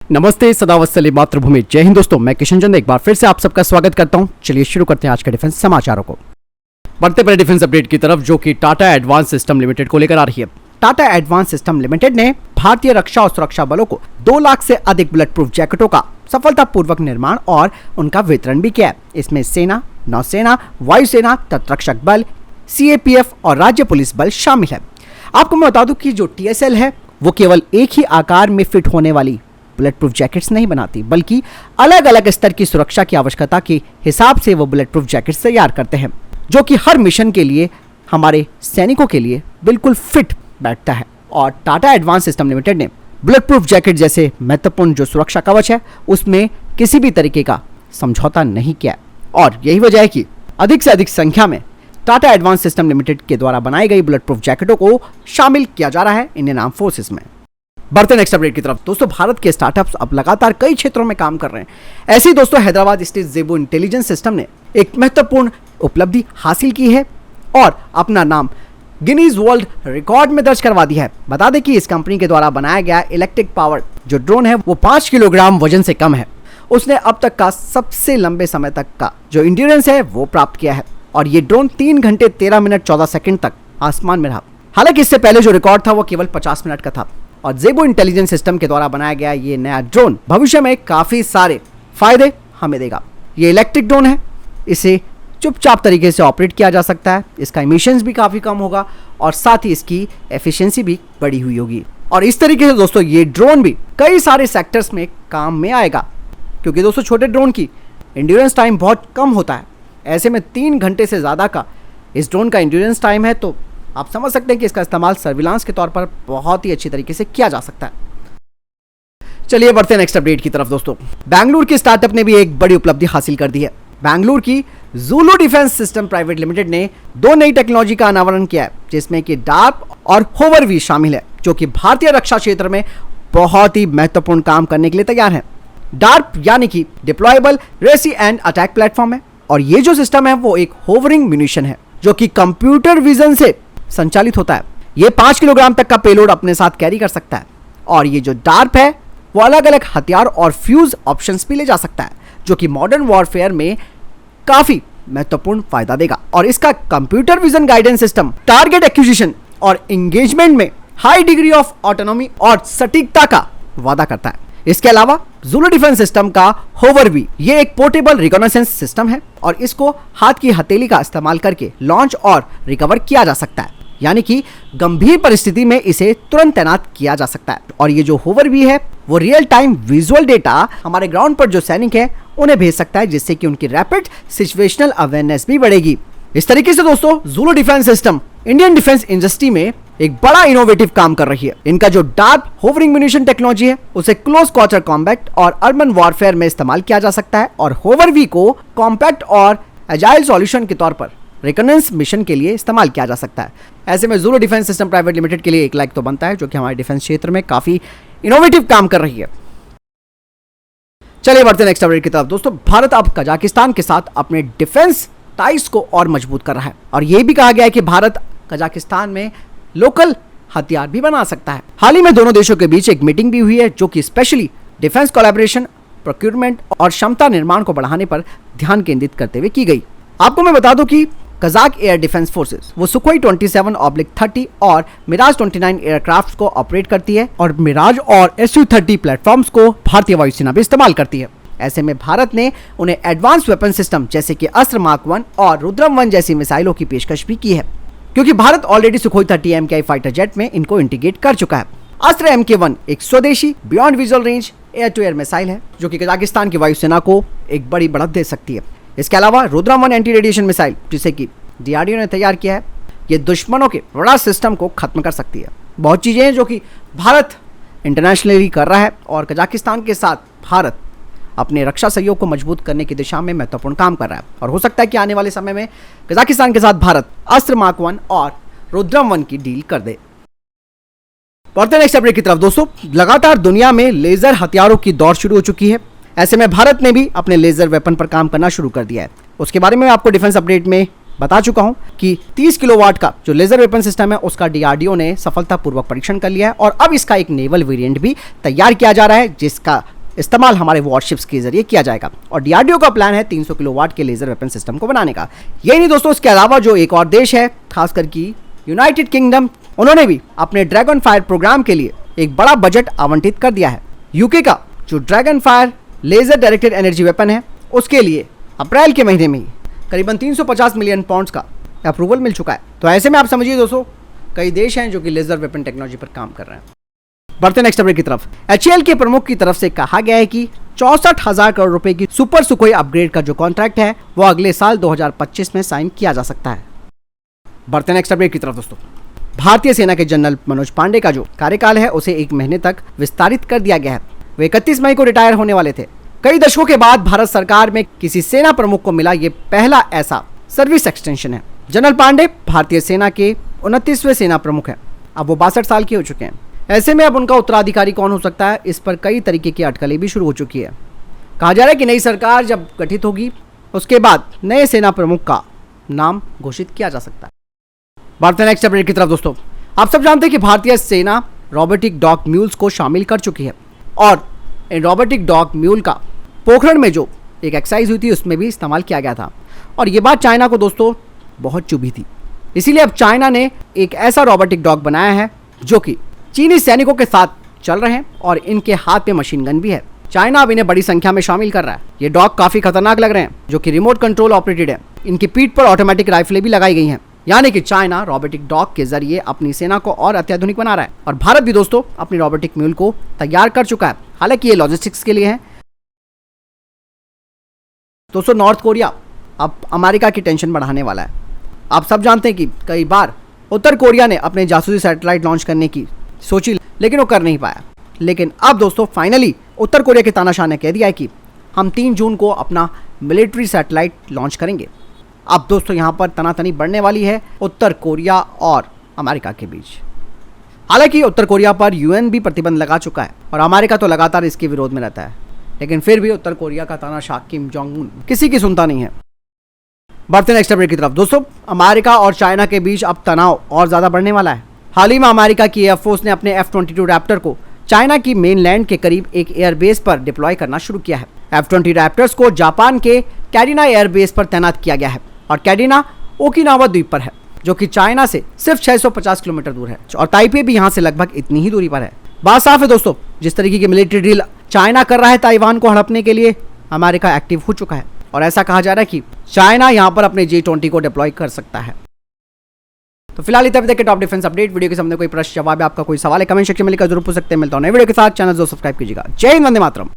नमस्ते, सदावत्सली मातृभूमि। जय हिंद दोस्तों, मैं किशन चंद एक बार फिर से आप सबका स्वागत करता हूं। चलिए शुरू करते हैं आज के डिफेंस समाचारों को। बढ़ते पहले डिफेंस अपडेट की तरफ, जो कि टाटा एडवांस सिस्टम लिमिटेड को लेकर आ रही है। टाटा एडवांस सिस्टम लिमिटेड ने भारतीय रक्षा और सुरक्षा बलों को 2 लाख से अधिक बुलेट प्रूफ जैकेटों का सफलतापूर्वक निर्माण और उनका वितरण भी किया है। इसमें सेना, नौसेना, वायुसेना, तटरक्षक बल, सीएपीएफ और राज्य पुलिस बल शामिल है। आपको मैं बता दूं कि जो टीएसएल है वो केवल एक ही आकार में फिट होने वाली बुलेट प्रूफ जैकेट्स नहीं बनाती, बल्कि अलग अलग स्तर की सुरक्षा की आवश्यकता के हिसाब से वो बुलेट प्रूफ जैकेट्स तैयार करते हैं, जो कि हर मिशन के लिए हमारे सैनिकों के लिए बिल्कुल फिट बैठता है। और टाटा एडवांस सिस्टम लिमिटेड ने बुलेट प्रूफ जैकेट जैसे महत्वपूर्ण जो सुरक्षा कवच है उसमें किसी भी तरीके का समझौता नहीं किया, और यही वजह है कि अधिक से अधिक संख्या में टाटा एडवांस सिस्टम लिमिटेड के द्वारा बनाई गई बुलेट प्रूफ जैकेटों को शामिल किया जा रहा है इंडियन आर्म फोर्सेस में। बढ़ते नेक्स्ट अपडेट की तरफ। दोस्तों, भारत के स्टार्टअप्स अब लगातार कई क्षेत्रों में काम कर रहे हैं। ऐसे ही दोस्तों हैदराबाद स्थित जेबो इंटेलिजेंस सिस्टम ने एक महत्वपूर्ण उपलब्धि हासिल की है और अपना नाम गिनीज वर्ल्ड रिकॉर्ड में दर्ज करवा दिया है। बता दें कि इस कंपनी के द्वारा बनाया गया इलेक्ट्रिक पावर जो ड्रोन है वो 5 किलोग्राम वजन से कम है। उसने अब तक का सबसे लंबे समय तक का जो इंड्योरेंस है वो प्राप्त किया है, और ये ड्रोन 3 घंटे 13 मिनट 14 सेकंड तक आसमान में रहा। हालांकि इससे पहले जो रिकॉर्ड था वो केवल 50 मिनट का था। और जेबो इंटेलिजेंस सिस्टम के द्वारा बनाया गया ये नया ड्रोन भविष्य में काफी सारे फायदे हमें देगा। ये इलेक्ट्रिक ड्रोन है, इसे चुपचाप तरीके से ऑपरेट किया जा सकता है, इसका इमिशंस भी काफी कम होगा और साथ ही इसकी एफिशिएंसी भी बढ़ी हुई होगी। और इस तरीके से दोस्तों ये ड्रोन भी कई सारे सेक्टर्स में काम में आएगा, क्योंकि दोस्तों छोटे ड्रोन की एंड्योरेंस टाइम बहुत कम होता है। ऐसे में 3 घंटे से ज़्यादा का इस ड्रोन का एंड्योरेंस टाइम है, तो आप समझ सकते हैं कि इसका इस्तेमाल सर्विलांस के तौर पर बहुत ही अच्छी तरीके से किया जा सकता है। चलिए बढ़ते हैं नेक्स्ट अपडेट की तरफ। दोस्तों, बेंगलुरु की स्टार्टअप ने भी एक बड़ी उपलब्धि हासिल कर दी है। बेंगलुरु की Zulu defence system private limited ने 2 नई टेक्नोलॉजी का अनावरण किया है, जिसमें कि डार्प और होवर भी शामिल है, जो कि भारतीय रक्षा क्षेत्र में बहुत ही महत्वपूर्ण काम करने के लिए तैयार है। डार्प यानी कि डिप्लॉयबल रेसी एंड अटैक प्लेटफॉर्म है, और ये जो सिस्टम है वो एक होवरिंग म्यूनिशन है जो कि कंप्यूटर विजन से संचालित होता है। ये 5 किलोग्राम तक का पेलोड अपने साथ कैरी कर सकता है, और ये जो डार्प है वो अलग अलग हथियार और फ्यूज ऑप्शंस भी ले जा सकता है, जो कि मॉडर्न वॉरफेयर में काफी महत्वपूर्ण फायदा देगा। और इसका computer vision guidance system target acquisition और एंगेजमेंट में हाई डिग्री ऑफ ऑटोनॉमी और सटीकता का वादा करता है। इसके अलावा ज़ूलू डिफेंस सिस्टम का होवर भी ये एक पोर्टेबल रिकॉग्निसेंस सिस्टम है, और इसको हाथ की हथेली का इस्तेमाल करके लॉन्च और रिकवर किया जा सकता है, यानी कि गंभीर परिस्थिति में इसे तुरंत तैनात किया जा सकता है। और ये जो होवर भी है वो रियल टाइम विजुअल डेटा हमारे ग्राउंड पर जो सैनिक है उन्हें भेज सकता है, जिससे कि उनकी रैपिड सिचुएशनल अवेयरनेस भी बढ़ेगी। इस तरीके से दोस्तों Zulu defence system Indian defence industry में एक बड़ा इनोवेटिव काम कर रही है। इनका जो डार्प होवरिंग म्यूनिशन टेक्नोलॉजी है उसे क्लोज क्वार्टर कॉम्बैट और अर्बन वॉरफेयर में इस्तेमाल किया जा सकता है, और होवर वी को कॉम्पैक्ट और एजाइल सॉल्यूशन के तौर पर रिकॉनेंस मिशन के लिए इस्तेमाल किया जा सकता है। ऐसे में Zulu defence system private limited के लिए 1 लाख तो बनता है, जो कि हमारे डिफेंस क्षेत्र में काफी इनोवेटिव काम कर रही है। चलिए बढ़ते नेक्स्ट अपडेट की तरफ। दोस्तों, भारत अब कजाकिस्तान के साथ अपने डिफेंस टाइज को और मजबूत कर रहा है, और यह भी कहा गया है कि भारत कजाकिस्तान में लोकल हथियार भी बना सकता है। हाल ही में दोनों देशों के बीच एक मीटिंग भी हुई है, जो कि स्पेशली डिफेंस कोलैबोरेशन, प्रोक्यूरमेंट और क्षमता निर्माण को बढ़ाने पर ध्यान केंद्रित करते हुए की गई। आपको मैं बता दूं कि कजाक एयर डिफेंस फोर्सेस वो सुखोई 27/30 और मिराज 29 एयरक्राफ्ट को ऑपरेट करती है, और मिराज और SU-30 प्लेटफॉर्म्स को भारतीय वायुसेना भी इस्तेमाल करती है। ऐसे में भारत ने उन्हें एडवांस वेपन सिस्टम जैसे कि अस्त्र मार्क 1 और रुद्रम 1 जैसी मिसाइलों की पेशकश भी की है, क्योंकि Bharat already Sukhoi 30 MKI fighter jet में इनको इंटीग्रेट कर चुका है। अस्त्र MK1 एक स्वदेशी beyond visual range air to air missile है, जो कि कजाकिस्तान की वायुसेना को एक बड़ी बढ़त दे सकती है। इसके अलावा रुद्रम 1 एंटी रेडिएशन मिसाइल, जिसे कि DRDO ने तैयार किया है, ये दुश्मनों के रडार सिस्टम को खत्म कर सकती है। बहुत चीजें हैं जो कि भारत इंटरनेशनली कर रहा है, और कजाकिस्तान के साथ भारत अपने रक्षा सहयोग को मजबूत करने की दिशा में महत्वपूर्ण काम कर रहा है, और हो सकता है कि आने वाले समय में कजाकिस्तान के साथ भारत अस्त्र मार्क 1 और रुद्रम 1 की डील कर दे। बढ़ते नेक्स्ट अपडेट की तरफ। दोस्तों, लगातार दुनिया में लेजर हथियारों की दौड़ शुरू हो चुकी है। ऐसे में भारत ने भी अपने लेजर वेपन पर काम करना शुरू कर दिया है। उसके बारे में आपको डिफेंस अपडेट में बता चुका हूं कि 30 किलोवाट का जो लेजर वेपन सिस्टम है उसका DRDO ने सफलतापूर्वक परीक्षण कर लिया है, और अब इसका एक नेवल वेरिएंट भी तैयार किया जा रहा है, जिसका इस्तेमाल हमारे वॉरशिप्स के जरिए किया जाएगा। और डीआरडीओ का प्लान है 300 किलोवाट के लेजर वेपन सिस्टम को बनाने का। यही नहीं दोस्तों, इसके अलावा जो एक और देश है, खासकर की यूनाइटेड किंगडम, उन्होंने भी अपने ड्रैगन फायर प्रोग्राम के लिए एक बड़ा बजट आवंटित कर दिया है। यूके का जो dragon fire laser directed energy weapon है, उसके लिए अप्रैल के महीने में ही करीबन 350 मिलियन पाउंड्स का अप्रूवल मिल चुका है। तो ऐसे में आप समझिए दोस्तों, कई देश हैं जो कि लेजर वेपन टेक्नोलॉजी पर काम कर रहे हैं। बढ़ते नेक्स्ट अपडेट की तरफ। एचएएल के प्रमुख की तरफ से कहा गया है कि 64,000 करोड़ रुपए की सुपर सुखोई अपग्रेड का जो कॉन्ट्रैक्ट है वो अगले साल 2025 में साइन किया जा सकता है। बढ़ते नेक्स्ट अपडेट की तरफ दोस्तों। भारतीय सेना के जनरल मनोज पांडे का जो कार्यकाल है उसे 1 महीने तक विस्तारित कर दिया गया है। वे 31 मई को रिटायर होने वाले थे। कई दशकों के बाद भारत सरकार में किसी सेना प्रमुख को मिला ये पहला ऐसा सर्विस एक्सटेंशन है। जनरल पांडे भारतीय सेना के 29वें सेना प्रमुख हैं। अब वो 62 साल के हो चुके हैं। ऐसे में अब उनका उत्तराधिकारी कौन हो सकता है, इस पर कई तरीके की अटकलें भी शुरू हो चुकी है। कहा जा रहा है कि नई सरकार जब गठित होगी उसके बाद नए सेना प्रमुख का नाम घोषित किया जा सकता है। बढ़ते नेक्स्ट अपडेट की तरफ दोस्तों। आप सब जानते हैं कि भारतीय सेना रोबोटिक डॉग म्यूल्स को शामिल कर चुकी है और इन रोबोटिक डॉग म्यूल का पोखरण में जो एक एक्सरसाइज हुई थी उसमें भी इस्तेमाल किया गया था। और ये बात चाइना को दोस्तों बहुत चुभी थी। इसीलिए अब चाइना ने एक ऐसा रोबोटिक डॉग बनाया है जो कि चीनी सैनिकों के साथ चल रहे हैं और इनके हाथ में मशीन गन भी है। चाइना अब इन्हें बड़ी संख्या में शामिल कर रहा है। ये डॉग काफी खतरनाक लग रहे हैं, जो कि रिमोट कंट्रोल ऑपरेटेड है। इनकी पीठ पर ऑटोमेटिक राइफलें भी लगाई गई हैं। यानी कि चाइना रोबोटिक डॉग के जरिए अपनी सेना को और अत्याधुनिक बना रहा है। और भारत भी दोस्तों अपनी रोबोटिक म्यूल को तैयार कर चुका है। हालांकि ये लॉजिस्टिक्स के लिए है। दोस्तों नॉर्थ कोरिया अब अमेरिका की टेंशन बढ़ाने वाला है। आप सब जानते हैं कि कई बार उत्तर कोरिया ने अपने जासूसी सैटेलाइट लॉन्च करने की सोची, लेकिन वो कर नहीं पाया। लेकिन अब दोस्तों फाइनली उत्तर कोरिया के तानाशाह ने कह दिया है कि हम 3 जून को अपना मिलिट्री सैटेलाइट लॉन्च करेंगे। अब दोस्तों यहाँ पर तनातनी बढ़ने वाली है उत्तर कोरिया और अमेरिका के बीच। हालांकि उत्तर कोरिया पर यूएन भी प्रतिबंध लगा चुका है और अमेरिका तो लगातार इसके विरोध में रहता है, लेकिन फिर भी उत्तर कोरिया का तानाशाह किम जोंग उन किसी की सुनता नहीं है। बढ़ते नेक्स्ट अपडेट की तरफ दोस्तों। अमेरिका और चाइना के बीच अब तनाव और ज्यादा बढ़ने वाला है। हाल ही में अमेरिका की एयरफोर्स ने अपने F-22 रैप्टर को चाइना की मेनलैंड के करीब एक एयरबेस पर डिप्लॉय करना शुरू किया है। F-20 रैप्टर्स को जापान के कैडिना एयरबेस पर तैनात किया गया है और कैडिना ओकिनावा द्वीप पर है, जो कि चाइना से सिर्फ 650 किलोमीटर दूर है और ताइपे भी यहाँ से लगभग इतनी ही दूरी पर है। बात साफ है दोस्तों, जिस तरीके की मिलिट्री ड्रिल चाइना कर रहा है ताइवान को हड़पने के लिए, अमेरिका एक्टिव हो चुका है और ऐसा कहा जा रहा है कि चाइना यहाँ पर अपने J-20 को डिप्लॉय कर सकता है। तो फिलहाल इतना तक के टॉप डिफेंस अपडेट। वीडियो के सामने कोई प्रश्न जवाब है, आपका कोई सवाल है, कमेंट सेक्शन में लिखकर जरूर पूछ सकते हैं। मिलता हूं नए वीडियो के साथ। चैनल जरूर सब्सक्राइब कीजिएगा। जय हिंद, वंदे मातरम।